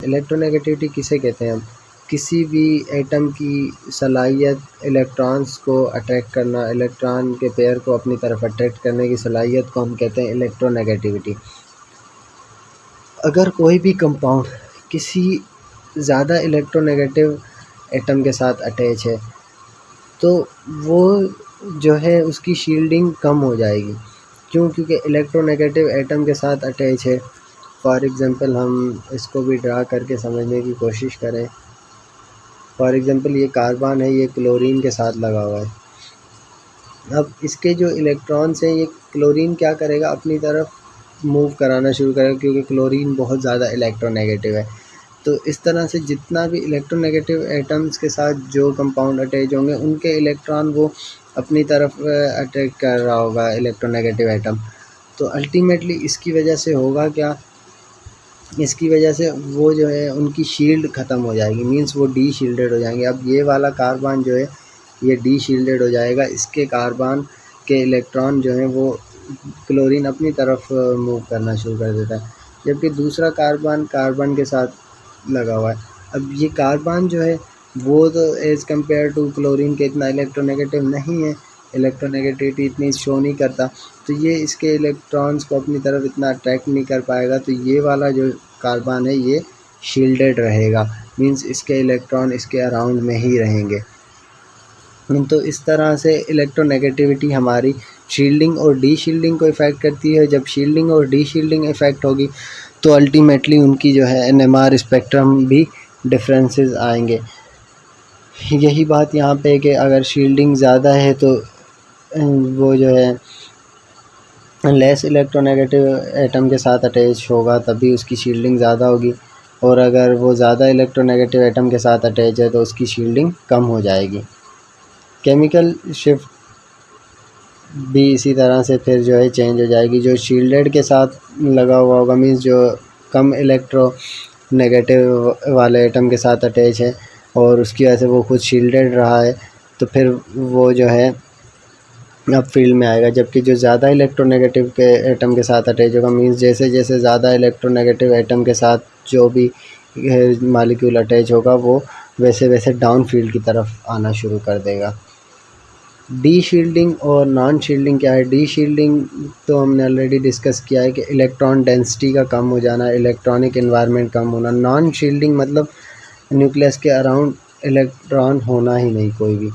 Electronegativity किसे कहते हैं हम? किसी भी एटम की सलाहियत इलेक्ट्रॉन्स को अट्रैक्ट करना, इलेक्ट्रॉन के पेयर को अपनी तरफ अट्रैक्ट करने की सलाहियत को हम कहते हैं इलेक्ट्रोनेगेटिविटी। अगर कोई भी कंपाउंड किसी ज़्यादा इलेक्ट्रोनेगेटिव एटम के साथ अटैच है तो वो जो है उसकी शील्डिंग कम हो जाएगी। क्यों? क्योंकि इलेक्ट्रोनेगेटिव एटम के साथ अटैच है। फॉर एग्ज़ाम्पल हम इसको भी ड्रा करके समझने की कोशिश करें। फॉर एग्ज़ाम्पल ये कार्बन है, ये क्लोरीन के साथ लगा हुआ है। अब इसके जो इलेक्ट्रॉन्स हैं ये क्लोरीन क्या करेगा, अपनी तरफ मूव कराना शुरू करेगा, क्योंकि क्लोरीन बहुत ज़्यादा इलेक्ट्रोनेगेटिव है। तो इस तरह से जितना भी इलेक्ट्रोनेगेटिव एटम्स के साथ जो कंपाउंड अटैच होंगे उनके इलेक्ट्रॉन वो अपनी तरफ अट्रैक्ट कर रहा होगा इलेक्ट्रोनेगेटिव एटम। तो अल्टीमेटली इसकी वजह से होगा क्या, इसकी वजह से वो जो है उनकी शील्ड ख़त्म हो जाएगी, मींस वो डी शील्डेड हो जाएंगे। अब ये वाला कार्बन जो है ये डी शील्डेड हो जाएगा, इसके कार्बन के इलेक्ट्रॉन जो हैं वो क्लोरीन अपनी तरफ मूव करना शुरू कर देता है, जबकि दूसरा कार्बन के साथ लगा हुआ है। अब ये कार्बन जो है वो तो एज़ कम्पेयर टू क्लोरीन के इतना इलेक्ट्रोनेगेटिव नहीं है, इलेक्ट्रोनेगेटिविटी इतनी शो नहीं करता, तो ये इसके इलेक्ट्रॉन्स को अपनी तरफ इतना अट्रैक्ट नहीं कर पाएगा। तो ये वाला जो कार्बन है ये शील्डेड रहेगा, मींस इसके इलेक्ट्रॉन इसके अराउंड में ही रहेंगे। तो इस तरह से इलेक्ट्रोनेगेटिविटी हमारी शील्डिंग और डी शील्डिंग को इफ़ेक्ट करती है। जब शील्डिंग और डी शील्डिंग इफ़ेक्ट होगी तो अल्टीमेटली उनकी जो है एनएमआर स्पेक्ट्रम भी डिफरेंसेस आएंगे। यही बात यहाँ पे कि अगर शील्डिंग ज़्यादा है तो वो जो है लेस इलेक्ट्रोनेगेटिव एटम के साथ अटैच होगा, तभी उसकी शील्डिंग ज़्यादा होगी, और अगर वो ज़्यादा इलेक्ट्रोनेगेटिव एटम के साथ अटैच है तो उसकी शील्डिंग कम हो जाएगी। केमिकल शिफ्ट भी इसी तरह से फिर जो है चेंज हो जाएगी। जो शील्डेड के साथ लगा हुआ होगा, मीन्स जो कम इलेक्ट्रोनेगेटिव वाले एटम के साथ अटैच है और उसकी वजह से वो खुद शील्डेड रहा है, तो फिर वो जो है अब फील्ड में आएगा। जबकि जो ज़्यादा इलेक्ट्रोनेगेटिव के एटम के साथ अटैच होगा, मीन्स जैसे जैसे ज़्यादा इलेक्ट्रोनेगेटिव एटम के साथ जो भी मालिक्यूल अटैच होगा वो वैसे वैसे डाउन फील्ड की तरफ आना शुरू कर देगा। डी शील्डिंग और नॉन शील्डिंग क्या है? डी शील्डिंग तो हमने ऑलरेडी डिस्कस किया है कि इलेक्ट्रॉन डेंसिटी का कम हो जाना, इलेक्ट्रॉनिक एनवायरनमेंट कम होना। नॉन शील्डिंग मतलब न्यूक्लियस के अराउंड इलेक्ट्रॉन होना ही नहीं कोई भी।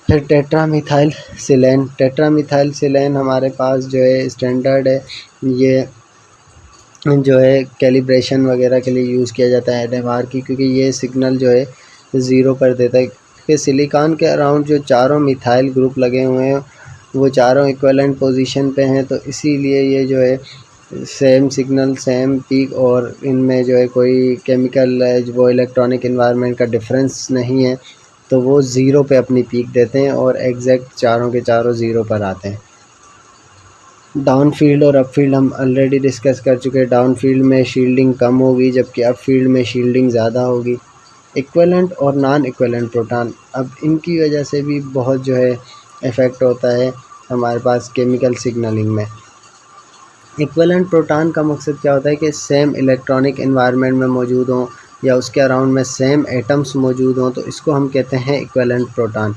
फिर टेट्रामिथाइल सिलेन। टेट्रामिथाइल सिलेन हमारे पास जो है स्टैंडर्ड है, ये जो है कैलिब्रेशन वगैरह के लिए यूज़ किया जाता है एनएमआर की, क्योंकि ये सिग्नल जो है ज़ीरो पर देता है। कि सिलिकॉन के अराउंड जो चारों मिथाइल ग्रुप लगे हुए हैं वो चारों इक्विवेलेंट पोजीशन पे हैं, तो इसीलिए ये जो है सेम सिग्नल सेम पीक, और इनमें जो है कोई केमिकल वो इलेक्ट्रॉनिक एनवायरनमेंट का डिफरेंस नहीं है, तो वो ज़ीरो पे अपनी पीक देते हैं और एग्जैक्ट चारों के चारों ज़ीरो पर आते हैं। डाउन फील्ड और अप फील्ड हम ऑलरेडी डिस्कस कर चुके हैं। डाउन फील्ड में शील्डिंग कम होगी, जबकि अप फील्ड में शील्डिंग ज़्यादा होगी। इक्विवेलेंट और नॉन इक्विवेलेंट प्रोटॉन, अब इनकी वजह से भी बहुत जो है इफ़ेक्ट होता है हमारे पास केमिकल सिग्नलिंग में। इक्विवेलेंट प्रोटॉन का मकसद क्या होता है कि सेम इलेक्ट्रॉनिक एनवायरनमेंट में मौजूद हों या उसके अराउंड में सेम एटम्स मौजूद हों, तो इसको हम कहते हैं equivalent proton.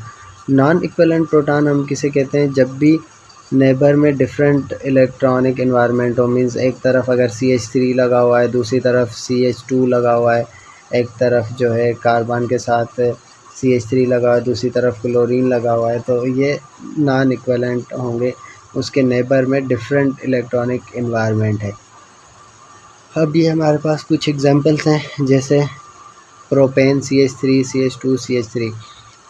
Non equivalent proton हम किसे कहते हैं? जब भी नेबर में डिफरेंट इलेक्ट्रॉनिक एनवायरनमेंट हो, मींस एक तरफ अगर CH3 लगा हुआ है, दूसरी तरफ CH2 लगा हुआ है, एक तरफ जो है कार्बन के साथ CH3 लगा हुआ है, दूसरी तरफ क्लोरीन लगा हुआ है, तो ये नॉन इक्विवेलेंट होंगे, उसके नेबर में डिफरेंट इलेक्ट्रॉनिक एनवायरनमेंट है। अब ये हमारे पास कुछ एग्जांपल्स हैं, जैसे प्रोपेन CH3 CH2 CH3।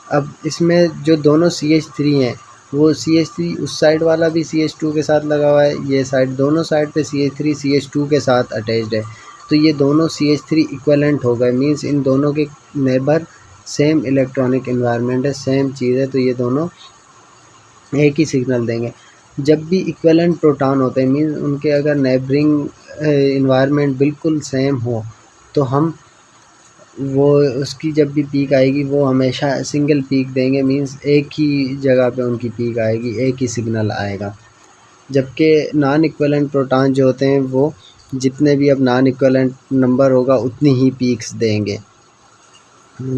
अब इसमें जो दोनों CH3 हैं वो CH3 उस साइड वाला भी CH2 के साथ लगा हुआ है, ये साइड दोनों साइड पे CH3 CH2 के साथ अटैच्ड है, तो ये दोनों CH3 इक्विवेलेंट हो गए, मींस इन दोनों के नेबर सेम इलेक्ट्रॉनिक एनवायरनमेंट है, सेम चीज़ है, तो ये दोनों एक ही सिग्नल देंगे। जब भी इक्विवेलेंट प्रोटॉन होते हैं, मींस उनके अगर नेबरिंग एनवायरनमेंट बिल्कुल सेम हो, तो हम वो उसकी जब भी पीक आएगी वो हमेशा सिंगल पीक देंगे, मींस एक ही जगह पे उनकी पीक आएगी, एक ही सिग्नल आएगा। जबकि नॉन इक्विवेलेंट प्रोटॉन जो होते हैं वो जितने भी अब नॉन इक्विवेलेंट नंबर होगा उतनी ही पीक्स देंगे।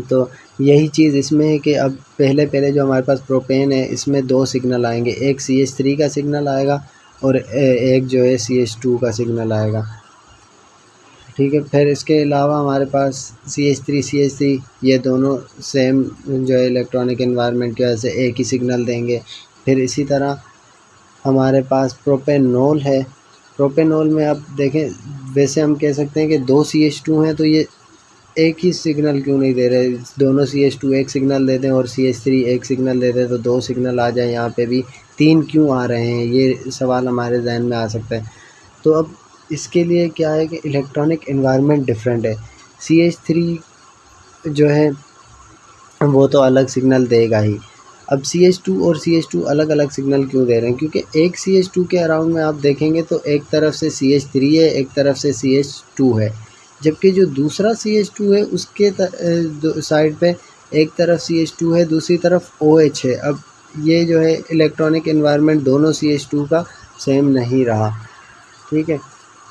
तो यही चीज़ इसमें है कि अब पहले जो हमारे पास प्रोपेन है इसमें 2 सिग्नल आएंगे, एक CH3 का सिग्नल आएगा और एक जो है CH2 का सिग्नल आएगा, ठीक है। फिर इसके अलावा हमारे पास CH3 ये दोनों सेम जो है इलेक्ट्रॉनिक एनवायरनमेंट की वजह से एक ही सिग्नल देंगे। फिर इसी तरह हमारे पास प्रोपेनॉल है। प्रोपेनॉल में अब देखें, वैसे हम कह सकते हैं कि 2 CH2 हैं तो ये एक ही सिग्नल क्यों नहीं दे रहे, दोनों CH2 एक सिग्नल दे दें और CH3 एक सिग्नल दे दें तो 2 सिग्नल आ जाए, यहाँ पे भी 3 क्यों आ रहे हैं, ये सवाल हमारे जहन में आ सकता है। तो अब इसके लिए क्या है कि इलेक्ट्रॉनिक एनवायरनमेंट डिफरेंट है। CH3 जो है वो तो अलग सिग्नल देगा ही। अब CH2 और CH2 अलग अलग सिग्नल क्यों दे रहे हैं, क्योंकि एक CH2 के अराउंड में आप देखेंगे तो एक तरफ से CH3 है, एक तरफ से CH2 है, जबकि जो दूसरा CH2 है उसके साइड पे एक तरफ CH2 है, दूसरी तरफ OH है। अब ये जो है इलेक्ट्रॉनिक एनवायरनमेंट दोनों CH2 का सेम नहीं रहा, ठीक है।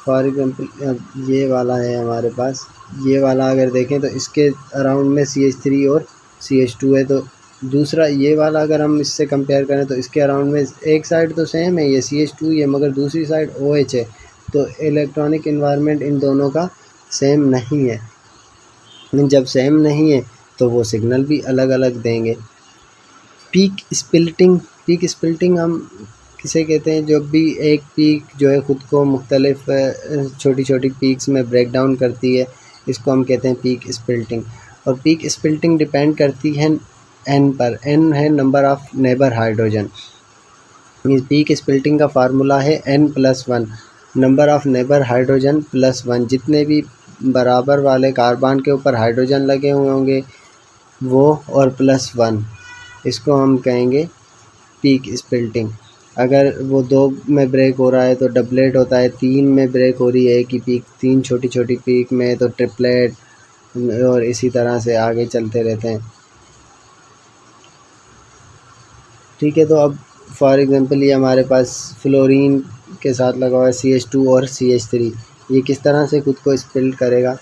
फॉर एग्जांपल ये वाला है हमारे पास, ये वाला अगर देखें तो इसके अराउंड में CH3 और CH2 है, तो दूसरा ये वाला अगर हम इससे कंपेयर करें तो इसके अराउंड में एक साइड तो सेम है, ये CH2 ही है, मगर दूसरी साइड OH है। तो इलेक्ट्रॉनिक एनवायरनमेंट इन दोनों का सेम नहीं है। जब सेम नहीं है तो वो सिग्नल भी अलग अलग देंगे। पीक स्प्लिटिंग हम किसे कहते हैं, जब भी एक पीक जो है ख़ुद को मुख्तलिफ छोटी छोटी पीक्स में ब्रेक डाउन करती है, इसको हम कहते हैं पीक स्प्लिटिंग। और पीक स्प्लिटिंग डिपेंड करती है n पर। n है number of neighbour hydrogen. Peak splitting का फार्मूला है n+1, number of neighbour hydrogen +1। जितने भी बराबर वाले कार्बन के ऊपर हाइड्रोजन लगे हुए होंगे वो, और +1, इसको हम कहेंगे पीक स्प्लिटिंग। अगर वो 2 में ब्रेक हो रहा है तो डबलेट होता है, 3 में ब्रेक हो रही है कि पीक 3 छोटी छोटी पीक में तो ट्रिपलेट, और इसी तरह से आगे चलते रहते हैं, ठीक है। तो अब फॉर एग्जांपल ये हमारे पास फ्लोरीन के साथ लगा हुआ है CH2 और CH3, ये किस तरह से खुद को स्प्लिट करेगा।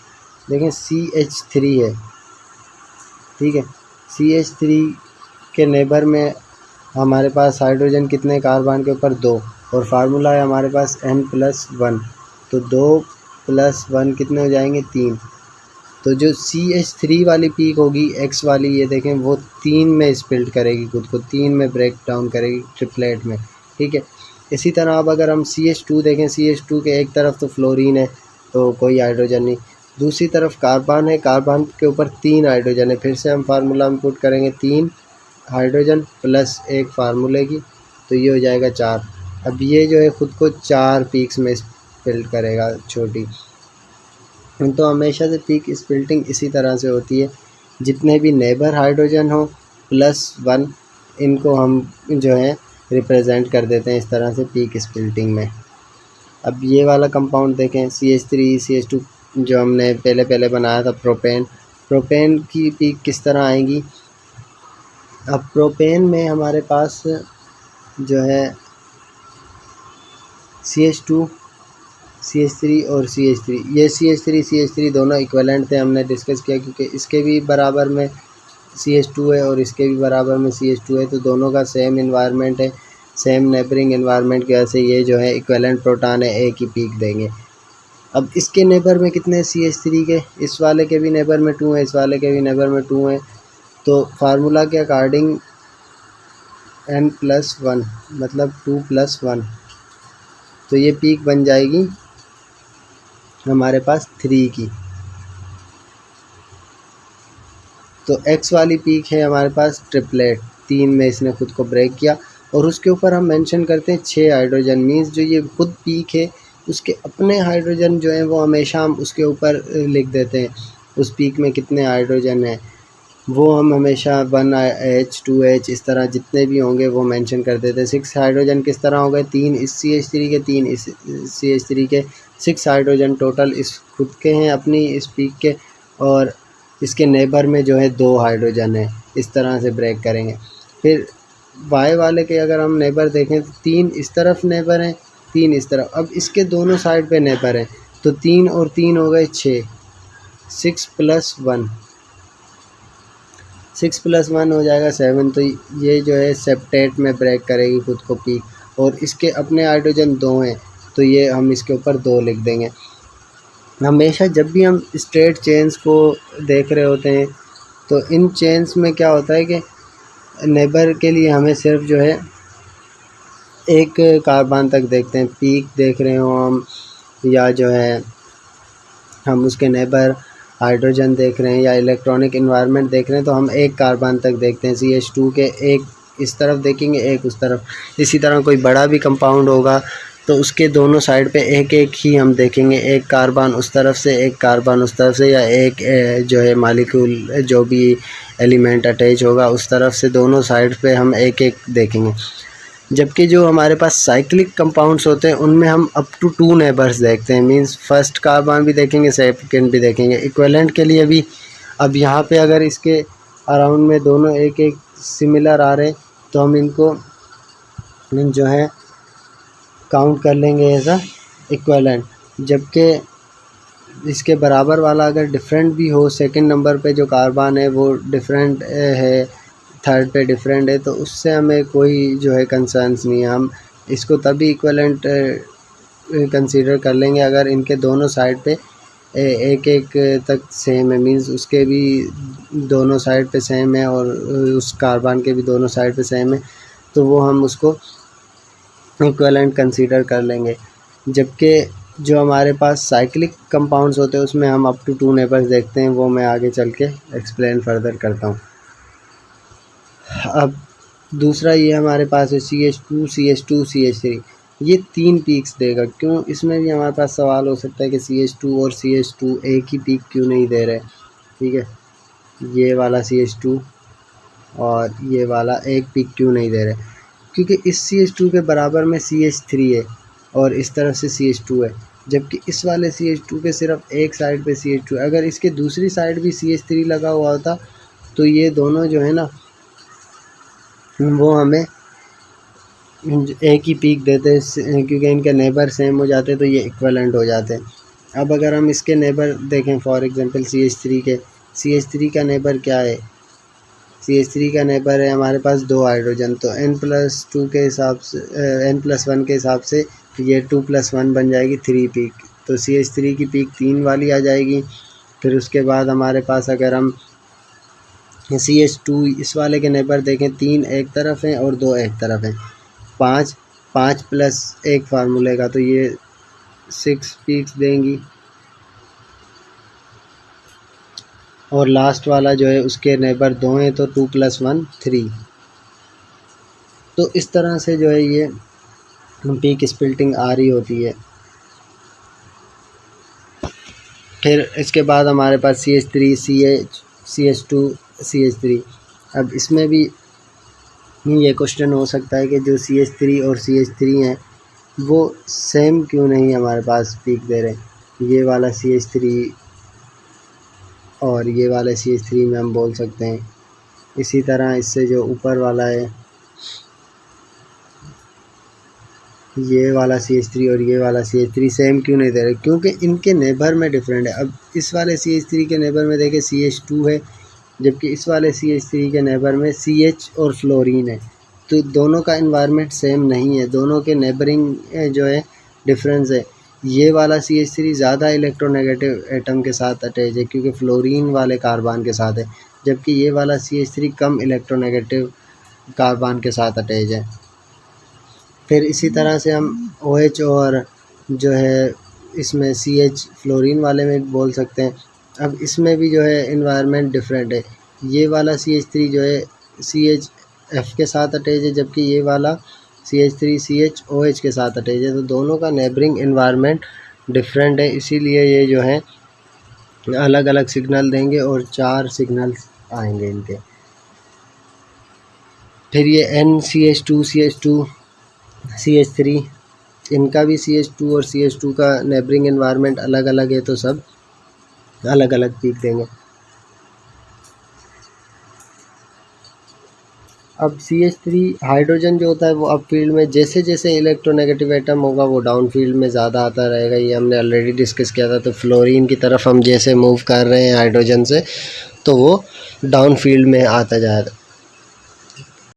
देखें CH3 है, ठीक है। CH3 के नेबर में हमारे पास हाइड्रोजन कितने कार्बन के ऊपर 2, और फार्मूला है हमारे पास n+1, तो 2 + 1 कितने हो जाएंगे 3। तो जो CH3 वाली पीक होगी X वाली, ये देखें वो 3 में स्प्लिट करेगी, खुद को 3 में ब्रेक डाउन करेगी ट्रिपलेट में, ठीक है। इसी तरह अब अगर हम CH2 देखें, CH2 के एक तरफ तो फ्लोरीन है तो कोई हाइड्रोजन नहीं, दूसरी तरफ कार्बन है, कार्बन के ऊपर 3 हाइड्रोजन है। फिर से हम फार्मूला में पुट करेंगे 3 हाइड्रोजन प्लस 1 फार्मूले की, तो ये हो जाएगा 4। अब ये जो है ख़ुद को 4 पीक्स में स्प्लिट करेगा छोटी। तो हमेशा से पीक स्प्लिटिंग इसी तरह से होती है, जितने भी नेबर हाइड्रोजन हो +1, इनको हम जो है रिप्रेजेंट कर देते हैं इस तरह से पीक स्प्लिटिंग में। अब ये वाला कंपाउंड देखें CH3 CH2 जो हमने पहले बनाया था प्रोपेन की पीक किस तरह आएगी। अब प्रोपेन में हमारे पास जो है CH2 CH3 और CH3, ये CH3 दोनों इक्विवेलेंट थे, हमने डिस्कस किया, क्योंकि इसके भी बराबर में CH2 है और इसके भी बराबर में CH2 है, तो दोनों का सेम इन्वायरमेंट है, सेम नेबरिंग इन्वायरमेंट की वजह से ये जो है इक्विवेलेंट प्रोटॉन है, एक ही पीक देंगे। अब इसके नेबर में कितने CH3 के, इस वाले के भी नेबर में 2 हैं, इस वाले के भी नेबर में 2 हैं, तो फार्मूला के अकॉर्डिंग n+1 मतलब 2 + 1, तो ये पीक बन जाएगी हमारे पास 3 की। तो X वाली पीक है हमारे पास ट्रिपलेट, 3 में इसने खुद को ब्रेक किया, और उसके ऊपर हम मेंशन करते हैं 6 हाइड्रोजन। मीन्स जो ये खुद पीक है उसके अपने हाइड्रोजन जो है वो हमेशा हम उसके ऊपर लिख देते हैं, उस पीक में कितने हाइड्रोजन हैं वो हम हमेशा 1H 2H इस तरह जितने भी होंगे वो मेंशन कर देते हैं। 6 हाइड्रोजन किस तरह हो गए, 3 इस CH3 के, 3 इस CH3 के, 6 हाइड्रोजन टोटल इस खुद के हैं अपनी इस पीक के, और इसके नेबर में जो है 2 हाइड्रोजन है, इस तरह से ब्रेक करेंगे। फिर Y वाले के अगर हम नेबर देखें तो 3 इस तरफ नेबर हैं, 3 इस तरफ। अब इसके दोनों साइड पे नेबर हैं, तो 3 और 3 हो गए 6, 6 + 1, 6 + 1 हो जाएगा 7। तो ये जो है सेप्टेट में ब्रेक करेगी खुद को पीक, और इसके अपने हाइड्रोजन 2 हैं, तो ये हम इसके ऊपर 2 लिख देंगे। हमेशा जब भी हम स्ट्रेट चेन्स को देख रहे होते हैं तो इन चेन्स में क्या होता है कि नेबर के लिए हमें सिर्फ जो है एक कार्बन तक देखते हैं, पीक देख रहे हो हम, या जो है हम उसके नेबर हाइड्रोजन देख रहे हैं या इलेक्ट्रॉनिक इन्वायरमेंट देख रहे हैं, तो हम एक कार्बन तक देखते हैं। CH2 के एक इस तरफ देखेंगे, एक उस तरफ। इसी तरह कोई बड़ा भी कंपाउंड होगा तो उसके दोनों साइड पे एक एक ही हम देखेंगे, एक कार्बन उस तरफ से, एक कार्बन उस तरफ से, या एक जो है मालिक्यूल जो भी एलिमेंट अटैच होगा उस तरफ से, दोनों साइड पे हम एक एक देखेंगे। जबकि जो हमारे पास साइक्लिक कंपाउंड्स होते हैं उनमें हम अप टू 2 नेबर्स देखते हैं, मींस फर्स्ट कार्बन भी देखेंगे, सेकंड भी देखेंगे। इक्विवेलेंट के लिए भी अब यहाँ पे अगर इसके अराउंड में दोनों एक एक सिमिलर आ रहे तो हम इनको जो है काउंट कर लेंगे एज अ इक्विवेलेंट। जबकि इसके बराबर वाला अगर डिफरेंट भी हो, सेकंड नंबर पे जो कार्बन है वो डिफरेंट है, थर्ड पे डिफरेंट है, तो उससे हमें कोई जो है कंसर्न्स नहीं है। हम इसको तभी इक्विवेलेंट कंसीडर कर लेंगे अगर इनके दोनों साइड पे एक एक तक सेम है, मींस उसके भी दोनों साइड पे सेम है और उस कार्बन के भी दोनों साइड पे सेम है, तो वो हम उसको इक्विवेलेंट कंसीडर कर लेंगे। जबकि जो हमारे पास साइक्लिक कंपाउंड्स होते हैं उसमें हम अप टू 2 नेबर्स देखते हैं, वो मैं आगे चल के एक्सप्लेन फर्दर करता हूँ। अब दूसरा ये हमारे पास है CH2, CH2, CH3, ये 3 पीक्स देगा। क्यों, इसमें भी हमारे पास सवाल हो सकता है कि CH2 और CH2 एक ही पीक क्यों नहीं दे रहे। ठीक है, ये वाला CH2 और ये वाला एक पीक क्यों नहीं दे रहे, क्योंकि इस CH2 के बराबर में CH3 है और इस तरफ से CH2 है, जबकि इस वाले CH2 के सिर्फ एक साइड पे CH2 है। अगर इसके दूसरी साइड भी CH3 लगा हुआ होता तो ये दोनों जो है ना वो हमें एक ही पीक देते, क्योंकि इनके नेबर सेम हो जाते तो ये इक्विवेलेंट हो जाते। अब अगर हम इसके नेबर देखें, फॉर एग्जांपल CH3 के, CH3 का नेबर क्या है, CH3 का नेबर है हमारे पास 2 हाइड्रोजन, तो N+2 के हिसाब से N+1 के हिसाब से ये 2+1 बन जाएगी 3 पीक। तो CH3 की पीक 3 वाली आ जाएगी। फिर उसके बाद हमारे पास अगर हम CH2 इस वाले के नेबर देखें, 3 एक तरफ हैं और 2 एक तरफ हैं, 5 +1 फार्मूले का, तो ये 6 पीक्स देंगी। और लास्ट वाला जो है उसके नेबर 2 हैं तो 2 + 1 3। तो इस तरह से जो है ये पीक स्प्लिटिंग आ रही होती है। फिर इसके बाद हमारे पास CH3, CH2, CH3। अब इसमें भी ये क्वेश्चन हो सकता है कि जो CH3 और CH3 हैं वो सेम क्यों नहीं हमारे पास पीक दे रहे। ये वाला CH3 और ये वाला CH3 में हम बोल सकते हैं। इसी तरह इससे जो ऊपर वाला है ये वाला CH3 और ये वाला CH3 सेम क्यों नहीं दे रहे, क्योंकि इनके नेबर में डिफरेंट है। अब इस वाले CH3 के नेबर में देखें CH2 है, जबकि इस वाले CH3 के नेबर में CH और फ्लोरीन है, तो दोनों का इन्वायरमेंट सेम नहीं है, दोनों के नेबरिंग जो है डिफरेंस है। ये वाला CH3 ज़्यादा इलेक्ट्रोनेगेटिव एटम के साथ अटैच है क्योंकि फ्लोरीन वाले कार्बन के साथ है, जबकि ये वाला CH3 कम इलेक्ट्रोनेगेटिव कार्बन के साथ अटैच है। फिर इसी तरह से हम OH और जो है इसमें CH फ्लोरीन वाले में बोल सकते हैं। अब इसमें भी जो है इन्वायरमेंट डिफरेंट है। ये वाला CH3 जो है CHF के साथ अटैच है, जबकि ये वाला CH3 CHOH के साथ अटैच है, तो दोनों का नेबरिंग इन्वायरमेंट डिफरेंट है। इसीलिए ये जो है अलग अलग सिग्नल देंगे और 4 सिग्नल्स आएंगे इनके। फिर ये NCH2, CH2, CH3, इनका भी CH2 और CH2 का नेबरिंग इन्वायरमेंट अलग अलग है, तो सब अलग अलग पीक देंगे। अब CH3 हाइड्रोजन जो होता है वो अप फील्ड में, जैसे जैसे इलेक्ट्रोनेगेटिव एटम होगा वो डाउन फील्ड में ज़्यादा आता रहेगा। ये हमने ऑलरेडी डिस्कस किया था। तो फ्लोरीन की तरफ हम जैसे मूव कर रहे हैं हाइड्रोजन से, तो वो डाउन फील्ड में आता जा